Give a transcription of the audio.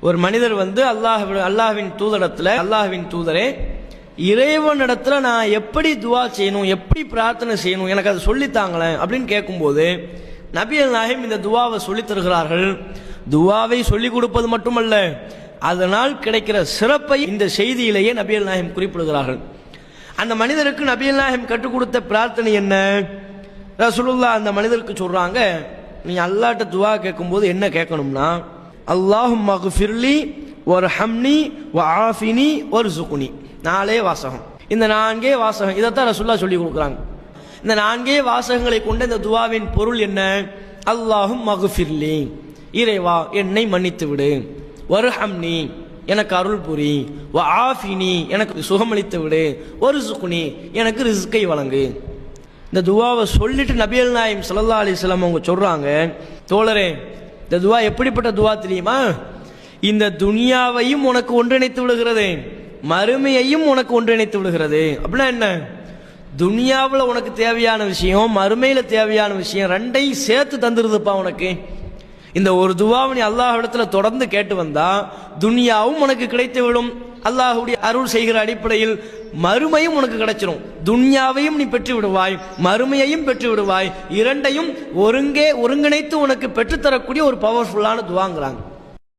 ஒரு மனிதர் வந்து அல்லாஹ்வின் தூதரிடத்துல, அல்லாஹ்வின் தூதரே, இறைவனிடத்துல நான் எப்படி துவா செய்யணும், எப்படி பிரார்த்தனை செய்யணும், எனக்கு அதை சொல்லித்தாங்களேன் அப்படின்னு கேட்கும்போது நபிகள் நாயகம் இந்த துவாவை சொல்லித் தருகிறார்கள். துவாவை சொல்லிக் கொடுப்பது மட்டுமல்ல, அதனால் கிடைக்கிற சிறப்பை இந்த செய்தியிலேயே நபிகள் நாயகம் குறிப்பிடுகிறார்கள். அந்த மனிதருக்கு நபிகள் நாயகம் கற்றுக் கொடுத்த பிரார்த்தனை என்ன? ரசூலுல்லாஹ் அந்த மனிதருக்கு சொல்றாங்க, நீ அல்லாஹ்ட்ட துவா கேட்கும்போது என்ன கேட்கணும்னா, அல்லாஹும்ம ஃபிர்லி வர்ஹம்னி வஆஃபினி வர்ஸுக்னி. 4 வாசகம். இந்த 4 வாசகம் இதைத்தான் ரசூலுல்லாஹ் சொல்லி கொடுக்குறாங்க. இந்த 4 வாசகங்களை கொண்ட இந்த துவாவின் பொருள் என்ன? அல்லாஹும்ம ஃபிர்லி, இறைவா என்னை மன்னித்து விடு, வர்ஹம்னி எனக்கு அருள் புரி, வஆஃபினி எனக்கு சுகமளித்து விடு, வர்ஸுக்னி எனக்கு ரிஸ்கை வழங்கு. இந்த துவாவை சொல்லிட்டு நபிகள் நாயகம் ஸல்லல்லாஹு அலைஹி வஸல்லம் அவங்க சொல்றாங்க, தோழரே இந்த துவா எப்படிப்பட்ட துவா தெரியுமா? இந்த துனியாவையும் உனக்கு ஒன்றிணைத்து விடுகிறது, மறுமையையும் உனக்கு ஒன்றிணைத்து விடுகிறது. அப்படின்னா என்ன? துனியாவில் உனக்கு தேவையான விஷயம், மறுமையில தேவையான விஷயம், ரெண்டையும் சேர்த்து தந்துருதுப்பா உனக்கு. இந்த ஒரு துவாவை நீ அல்லாஹ்விடத்துல தொடர்ந்து கேட்டு வந்தா துனியாவும் உனக்கு கிடைத்து விடும், அல்லாஹ்வுடைய அருள் செய்கிற அடிப்படையில் மறுமையும் உனக்கு கிடைச்சிடும். துன்யாவையும் நீ பெற்று விடுவாய், மறுமையையும் பெற்று விடுவாய். இரண்டையும் ஒருங்கிணைத்து உனக்கு பெற்றுத்தரக்கூடிய ஒரு பவர்ஃபுல்லான துவாங்கிறாங்க.